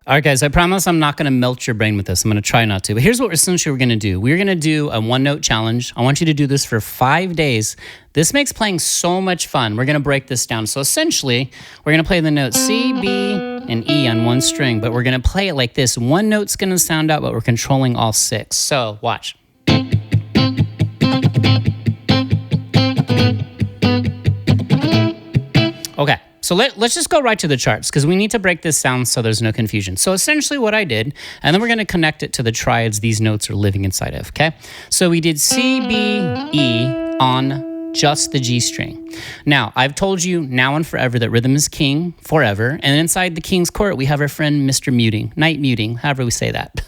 All right, guys, I promise I'm not going to melt your brain with this. I'm going to try not to. But here's what essentially we're going to do. We're going to do a one-note challenge. I want you to do this for 5 days. This makes playing so much fun. We're going to break this down. So essentially, we're going to play the notes C, B, and E on one string, but we're going to play it like this. One note's going to sound out, but we're controlling all 6. So watch. Okay. So let's just go right to the charts because we need to break this down so there's no confusion. So essentially what I did, and then we're going to connect it to the triads these notes are living inside of, okay? So we did C, B, E on just the G string. Now, I've told you now and forever that rhythm is king forever, and inside the king's court, we have our friend Mr. Muting, night muting, however we say that.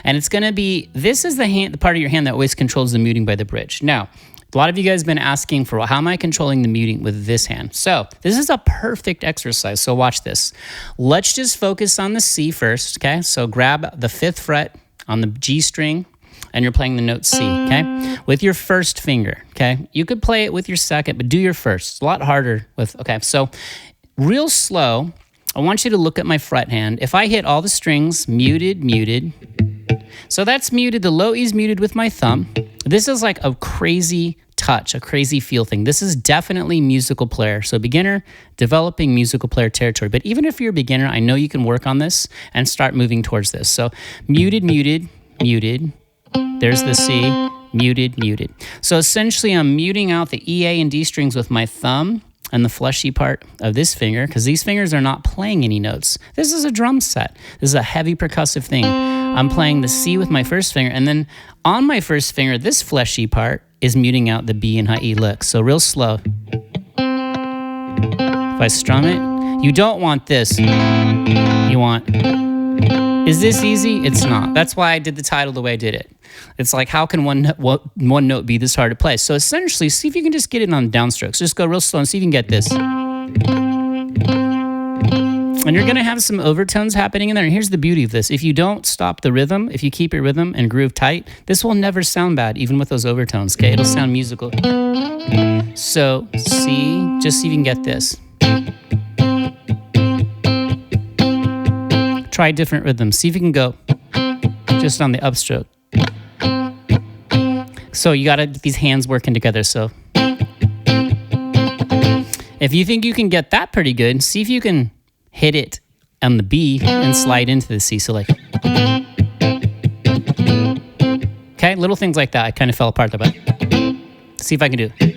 And it's going to be, this is the part of your hand that always controls the muting by the bridge. Now, a lot of you guys have been asking for, well, how am I controlling the muting with this hand? So this is a perfect exercise, so watch this. Let's just focus on the C first, okay? So grab the 5th fret on the G string, and you're playing the note C, okay? With your first finger, okay? You could play it with your second, but do your first. It's a lot harder with, okay? So real slow, I want you to look at my fret hand. If I hit all the strings, muted, muted, so that's muted. The low E is muted with my thumb. This is like a crazy touch, a crazy feel thing. This is definitely musical player. So beginner, developing musical player territory. But even if you're a beginner, I know you can work on this and start moving towards this. So muted, muted, muted. There's the C, muted, muted. So essentially I'm muting out the E, A, and D strings with my thumb and the fleshy part of this finger, because these fingers are not playing any notes. This is a drum set. This is a heavy percussive thing. I'm playing the C with my first finger, and then on my first finger, this fleshy part is muting out the B and high E lick. So real slow. If I strum it, you don't want this. You want, is this easy? It's not. That's why I did the title the way I did it. It's like, how can one note be this hard to play? So essentially, see if you can just get it on downstrokes. Just go real slow and see if you can get this. And you're going to have some overtones happening in there. And here's the beauty of this. If you don't stop the rhythm, if you keep your rhythm and groove tight, this will never sound bad, even with those overtones, okay? It'll sound musical. So C, just see if you can get this. Try different rhythms. See if you can go just on the upstroke. So you got to get these hands working together. So if you think you can get that pretty good, see if you can hit it on the B and slide into the C. So like, okay, little things like that. I kind of fell apart there, but see if I can do it.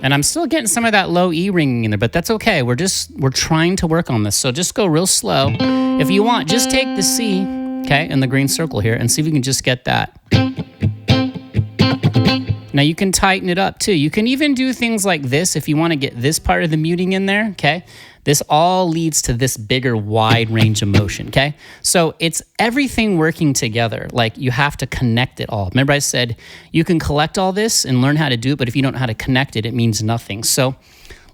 And I'm still getting some of that low E ringing in there, but that's okay. We're trying to work on this. So just go real slow. If you want, just take the C, okay, in the green circle here and see if you can just get that. Now you can tighten it up too. You can even do things like this if you want to get this part of the muting in there, okay? This all leads to this bigger wide range of motion, okay? So it's everything working together. Like you have to connect it all. Remember I said you can collect all this and learn how to do it, but if you don't know how to connect it, it means nothing. So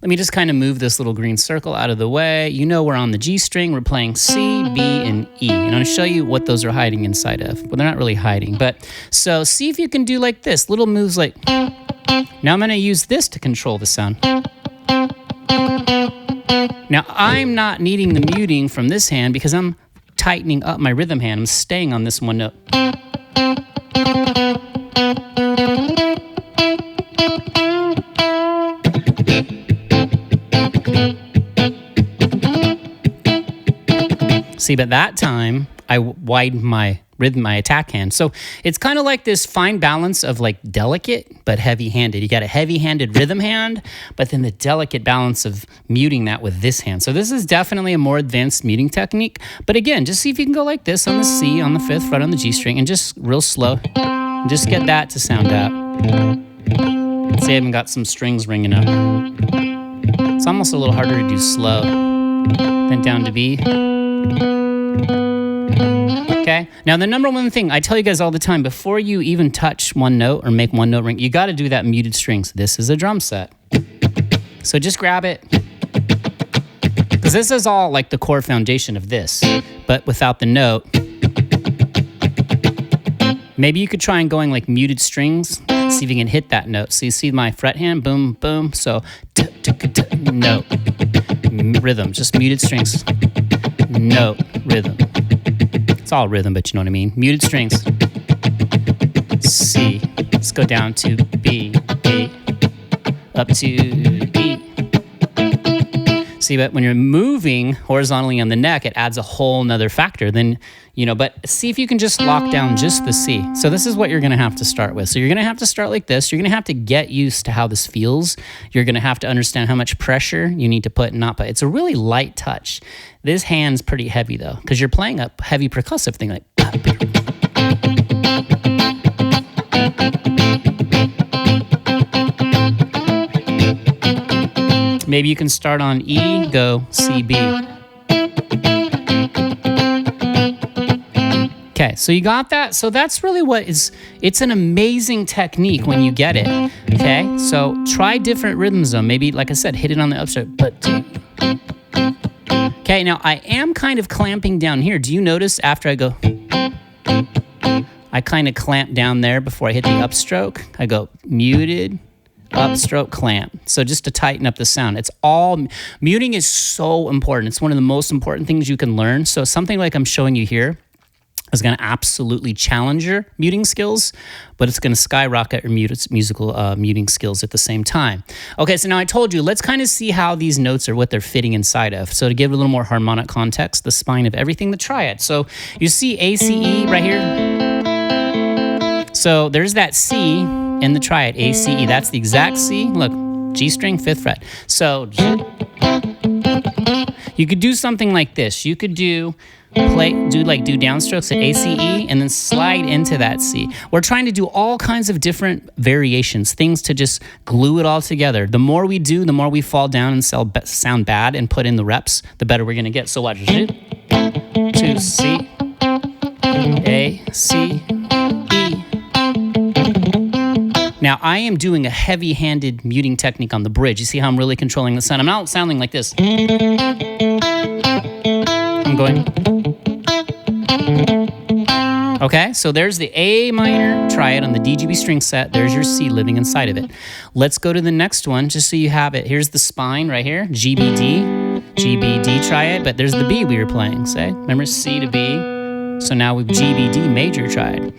let me just kind of move this little green circle out of the way. You know we're on the G string. We're playing C, B, and E. And I'm going to show you what those are hiding inside of. Well, they're not really hiding. But so see if you can do like this. Little moves like... Now I'm going to use this to control the sound. Now I'm not needing the muting from this hand because I'm tightening up my rhythm hand. I'm staying on this one note. See, but that time I widened my rhythm, my attack hand. So it's kind of like this fine balance of like delicate but heavy-handed. You got a heavy-handed rhythm hand, but then the delicate balance of muting that with this hand. So this is definitely a more advanced muting technique. But again, just see if you can go like this on the C, on the 5th fret on the G string, and just real slow. And just get that to sound out. See, I even got some strings ringing up. It's almost a little harder to do slow. Then down to B. Okay, now the number one thing I tell you guys all the time, before you even touch one note or make one note ring, you got to do that muted strings. This is a drum set. So just grab it. Because this is all like the core foundation of this, but without the note. Maybe you could try and going like muted strings. See if you can hit that note. So you see my fret hand, boom, boom. So note, rhythm, just muted strings. Note, rhythm. It's all rhythm, but you know what I mean. Muted strings. C. Let's go down to B, A, up to E. See, but when you're moving horizontally on the neck, it adds a whole nother factor. Then, but see if you can just lock down just the C. So this is what you're gonna have to start with. So you're gonna have to start like this. You're gonna have to get used to how this feels. You're gonna have to understand how much pressure you need to put and not put. It's a really light touch. This hand's pretty heavy though, because you're playing a heavy percussive thing like. Maybe you can start on E, go C, B. Okay, so you got that? So that's really it's an amazing technique when you get it, okay? So try different rhythms though. Maybe, like I said, hit it on the upstroke, but. Okay, now I am kind of clamping down here. Do you notice after I go, I kind of clamp down there before I hit the upstroke? I go muted, upstroke, clamp. So just to tighten up the sound. Muting is so important. It's one of the most important things you can learn. So something like I'm showing you here is going to absolutely challenge your muting skills, but it's going to skyrocket your musical muting skills at the same time. Okay, so now I told you, let's kind of see how these notes are, what they're fitting inside of. So to give it a little more harmonic context, the spine of everything, the triad. So you see A, C, E right here. So there's that C in the triad, A, C, E. That's the exact C. Look, G string, 5th fret. So you could do something like this. You could do downstroks at A, C, E, and then slide into that C. We're trying to do all kinds of different variations, things to just glue it all together. The more we do, the more we fall down and sound bad and put in the reps, the better we're gonna get. So watch. 2, C, A, C, E. Now, I am doing a heavy-handed muting technique on the bridge. You see how I'm really controlling the sound? I'm not sounding like this. I'm going. Okay, so there's the A minor triad on the DGB string set. There's your C living inside of it. Let's go to the next one just so you have it. Here's the spine right here, GBD triad, but there's the B we were playing, say. Remember C to B? So now we've GBD major triad.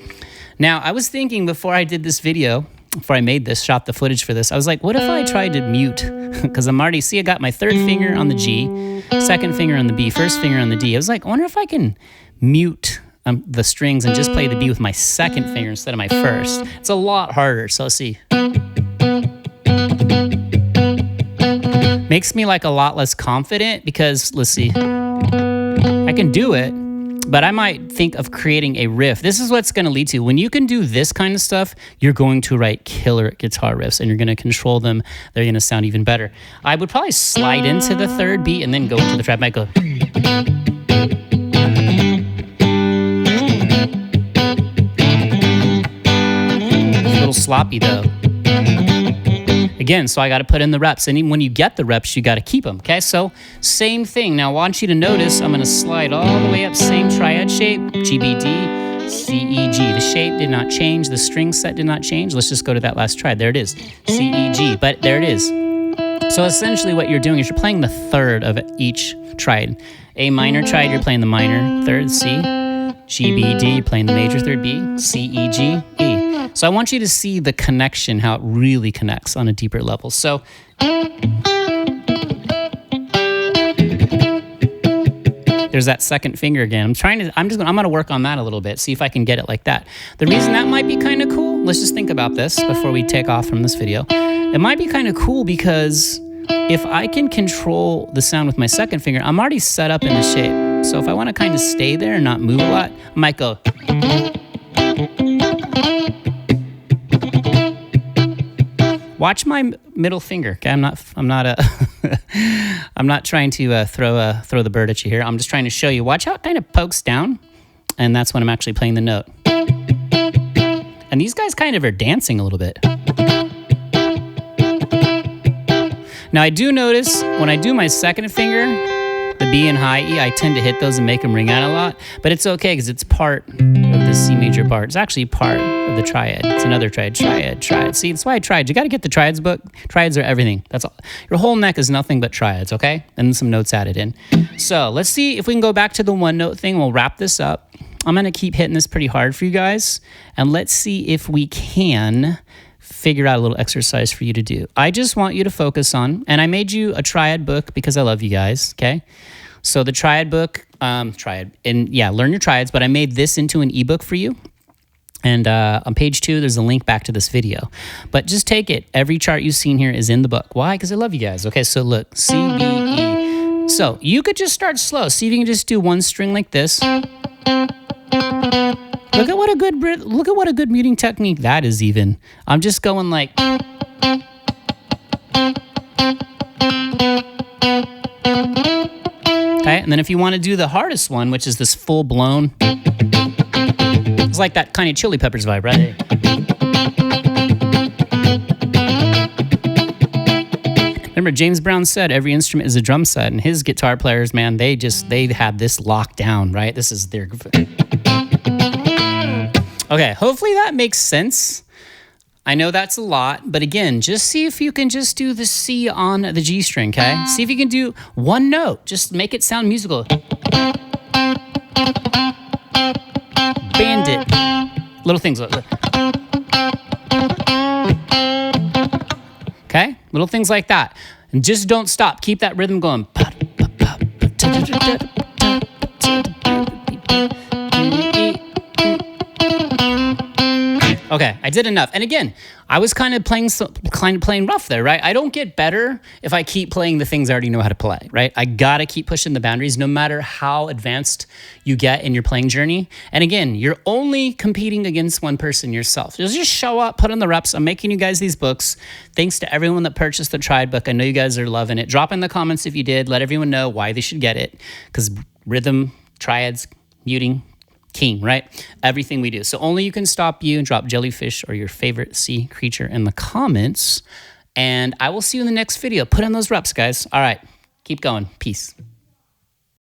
Now, I was thinking before I did this video, before I made this, shot the footage for this, I was like, what if I tried to mute? Because I got my 3rd finger on the G, 2nd finger on the B, 1st finger on the D. I was like, I wonder if I can mute the strings and just play the B with my 2nd finger instead of my 1st. It's a lot harder, so let's see. Makes me like a lot less confident because, let's see, I can do it. But I might think of creating a riff. This is what's going to lead to. When you can do this kind of stuff, you're going to write killer guitar riffs and you're going to control them. They're going to sound even better. I would probably slide into the 3rd beat and then go into the trap. I might go. It's a little sloppy though. Again, so I got to put in the reps. And even when you get the reps, you got to keep them, okay? So same thing. Now I want you to notice I'm going to slide all the way up, same triad shape, GBD, C, E, G. The shape did not change. The string set did not change. Let's just go to that last triad. There it is, C, E, G, but there it is. So essentially what you're doing is you're playing the 3rd of each triad. A minor triad, you're playing the minor 3rd, C. G, B, D, you're playing the major 3rd, B. C, E, G, E. So I want you to see the connection, how it really connects on a deeper level. So there's that 2nd finger again. I'm gonna work on that a little bit, see if I can get it like that. The reason that might be kind of cool, let's just think about this before we take off from this video. It might be kind of cool because if I can control the sound with my 2nd finger, I'm already set up in the shape. So if I want to kind of stay there and not move a lot, I might go. Watch my middle finger. Okay, I'm not trying to throw the bird at you here. I'm just trying to show you. Watch how it kind of pokes down, and that's when I'm actually playing the note. And these guys kind of are dancing a little bit. Now I do notice when I do my 2nd finger, the B and high E, I tend to hit those and make them ring out a lot. But it's okay because it's part of the C major part. It's actually part of the triad. It's another triad, triad. See, that's why I tried. You got to get the triads book. Triads are everything. That's all. Your whole neck is nothing but triads, okay? And some notes added in. So let's see if we can go back to the one note thing. We'll wrap this up. I'm going to keep hitting this pretty hard for you guys. And let's see if we can figure out a little exercise for you to do. I just want you to focus on, and I made you a triad book because I love you guys, okay? So the triad book, learn your triads, but I made this into an ebook for you. And on page 2, there's a link back to this video. But just take it. Every chart you've seen here is in the book. Why? Because I love you guys. Okay, so look, C, B, E. So you could just start slow. See if you can just do one string like this. Look at what a good muting technique that is even. I'm just going like... Okay, and then if you want to do the hardest one, which is this full-blown... It's like that kind of Chili Peppers vibe, right? Remember, James Brown said every instrument is a drum set, and his guitar players, man, they had this locked down, right? This is their... Okay, hopefully that makes sense. I know that's a lot, but again, just see if you can just do the C on the G string, okay? See if you can do one note. Just make it sound musical. Bandit. Little things. Okay? Little things like that. And just don't stop. Keep that rhythm going. Okay, I did enough. And again, I was kind of playing rough there, right? I don't get better if I keep playing the things I already know how to play, right? I gotta keep pushing the boundaries no matter how advanced you get in your playing journey. And again, you're only competing against one person, yourself. Just show up, put in the reps. I'm making you guys these books. Thanks to everyone that purchased the Triad book. I know you guys are loving it. Drop in the comments if you did. Let everyone know why they should get it. Because rhythm, triads, muting, king, right? Everything we do. So only you can stop you and drop jellyfish or your favorite sea creature in the comments. And I will see you in the next video. Put in those reps, guys. All right. Keep going. Peace.